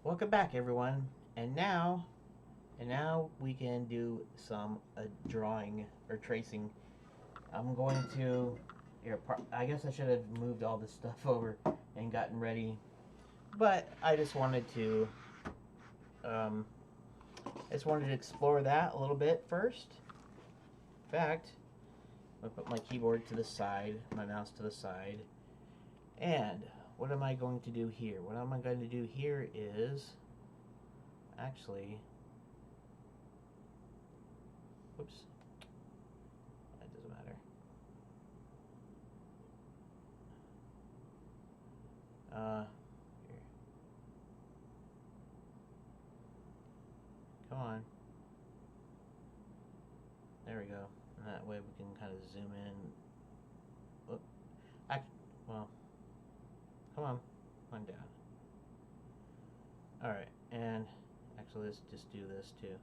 Welcome back, everyone. And now we can do some drawing or tracing. I'm going to. Here, I guess I should have moved all this stuff over and gotten ready, but I just wanted to. Um, I just wanted to explore that a little bit first. In fact, I'm gonna put my keyboard to the side, my mouse to the side, and what am I going to do here? What am I going to do here is actually. Whoops. That doesn't matter. Here. Come on. There we go. And that way we can kind of zoom in. Oop. Well, come on. One down. Alright, and actually let's just do this too.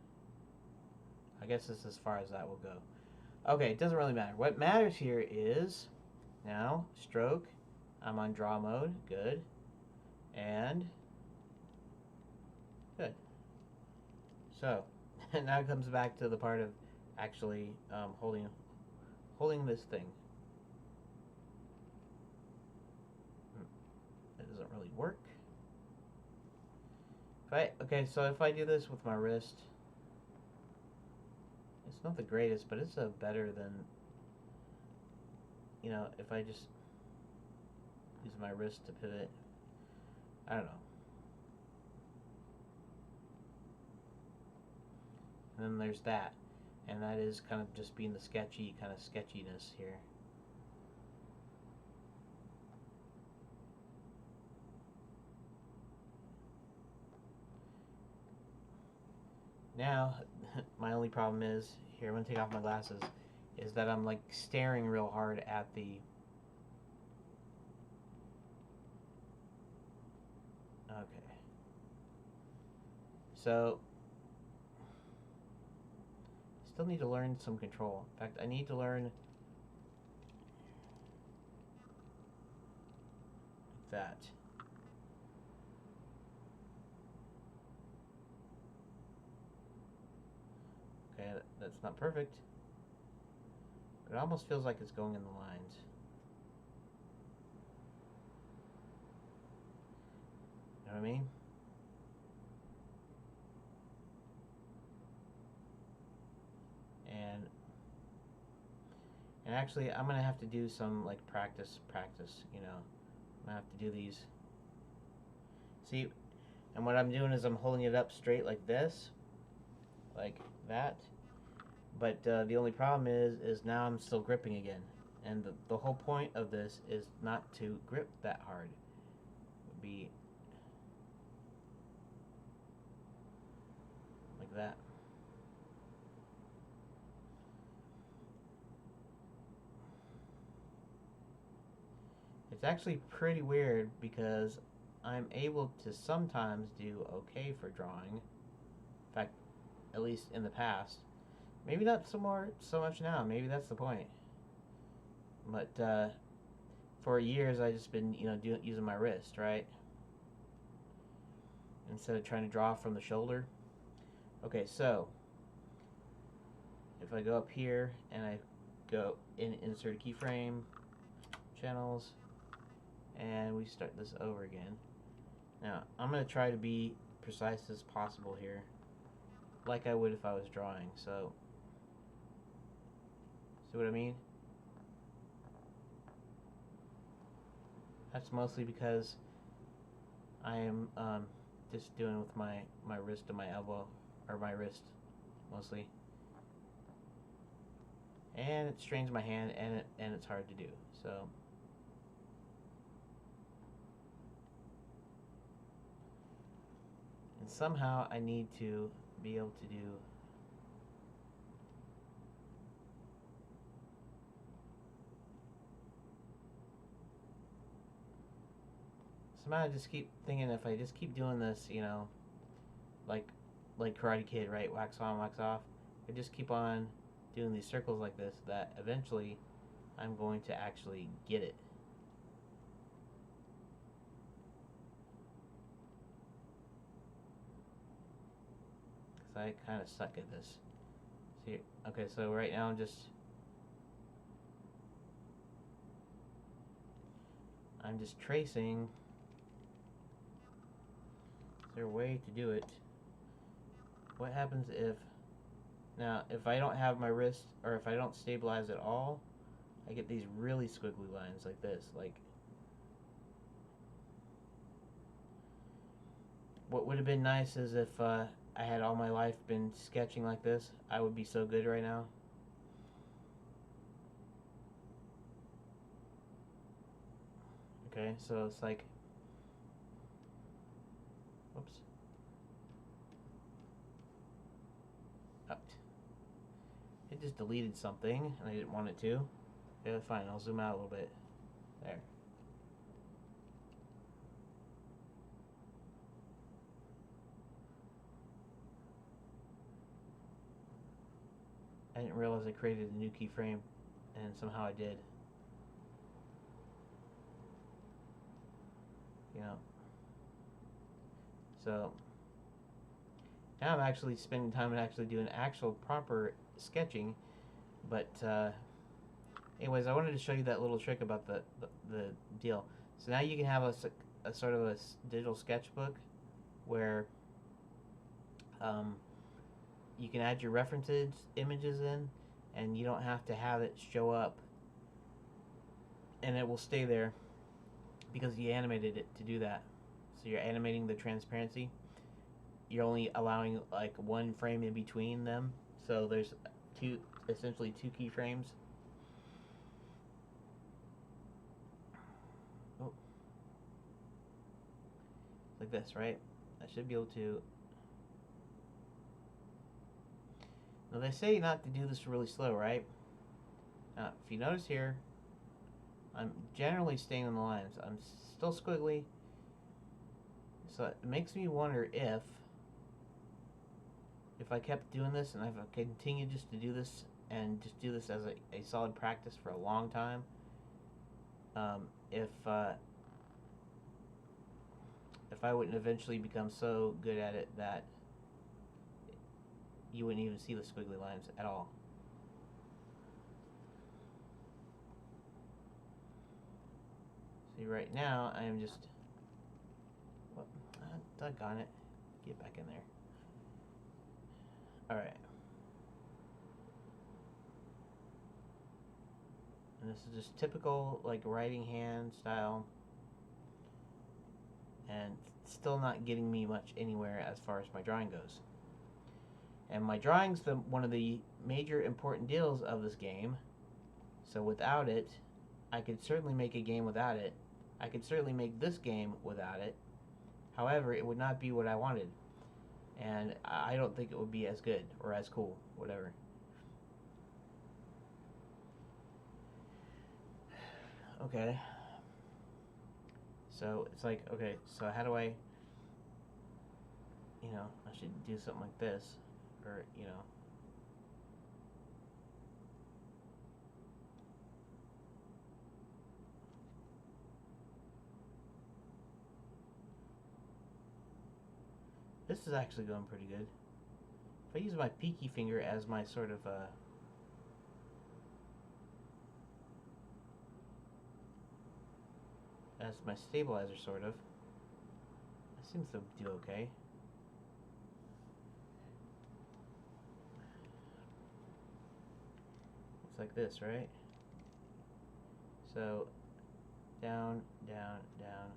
I guess this is as far as that will go. Okay, it doesn't really matter. What matters here is, now, stroke. I'm on draw mode. Good. And, good. So, now it comes back to the part of actually holding this thing. That doesn't really work. Okay, so if I do this with my wrist, it's not the greatest, but it's better than, if I just use my wrist to pivot. I don't know. And then there's that. And that is kind of just being the sketchy, kind of sketchiness here. Now, my only problem is, here, I'm going to take off my glasses, is that I'm like staring real hard at the... Okay. So, still need to learn some control. In fact, I need to learn that. Okay, that's not perfect. But it almost feels like it's going in the lines. You know what I mean? And actually, I'm gonna have to do some like practice. I'm gonna have to do these. See, and what I'm doing is I'm holding it up straight like this, like that. But the only problem is now I'm still gripping again, and the whole point of this is not to grip that hard. It would be like that. It's actually pretty weird because I'm able to sometimes do okay for drawing. In fact, at least in the past. Maybe not so much now. Maybe that's the point. But for years I just been using my wrist, right? Instead of trying to draw from the shoulder. Okay, so if I go up here and I go insert a keyframe, channels, and we start this over again. Now, I'm going to try to be precise as possible here, like I would if I was drawing. So, see what I mean? That's mostly because I am just doing with my wrist and my elbow, or my wrist, mostly. And it strains my hand, and it's hard to do, so... And somehow I need to be able to do somehow I just keep thinking if I just keep doing this, like Karate Kid, right? Wax on, wax off. I just keep on doing these circles like this, that eventually I'm going to actually get it. I kind of suck at this. See, okay, so right now I'm just tracing. Is there a way to do it? What happens if, now, if I don't have my wrist, or if I don't stabilize at all, I get these really squiggly lines like this. Like, what would have been nice is if I had all my life been sketching like this. I would be so good right now. Okay, so it's like, whoops. Oh. It just deleted something, and I didn't want it to. Yeah, fine, I'll zoom out a little bit. There. I didn't realize I created a new keyframe, and somehow I did. You know. So now I'm actually spending time and actually doing actual proper sketching. But anyways, I wanted to show you that little trick about the deal. So now you can have a sort of a digital sketchbook where you can add your references images in, and you don't have to have it show up, and it will stay there because you animated it to do that. So you're animating the transparency. You're only allowing like one frame in between them, so there's essentially two keyframes. Oh, like this, right? I should be able to. Now they say not to do this really slow, right? Now, if you notice here, I'm generally staying on the lines. I'm still squiggly, so it makes me wonder if I kept doing this and if I continued just to do this and just do this as a solid practice for a long time, if I wouldn't eventually become so good at it that you wouldn't even see the squiggly lines at all. See, right now I am just, well, doggone it, get back in there. Alright. And this is just typical like writing hand style, and still not getting me much anywhere as far as my drawing goes. And my drawing's one of the major important deals of this game. So without it, I could certainly make a game without it. I could certainly make this game without it. However, it would not be what I wanted. And I don't think it would be as good or as cool, whatever. Okay. So it's like, okay, so how do I, I should do something like this, or, this is actually going pretty good. If I use my pinky finger as my sort of, as my stabilizer, sort of, it seems to do okay. It's like this, right? So, down, down, down.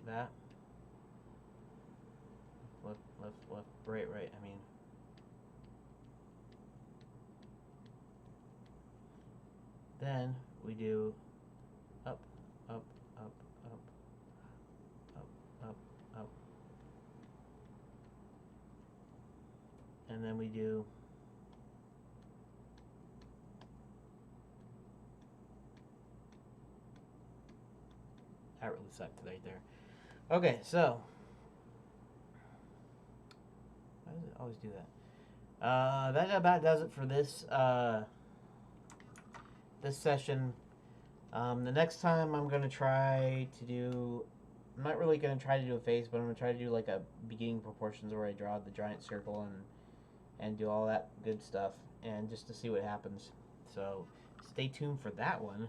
That. Left, left, left, right, right, I mean. Then we do up, up, up, up, up, up, up. And then we do that really sucked right there. Okay, so why does it always do that? That about does it for this this session The next time I'm going to try to do, I'm not really going to try to do a face, but I'm going to try to do like a beginning proportions where I draw the giant circle and do all that good stuff, and just to see what happens. So stay tuned for that one.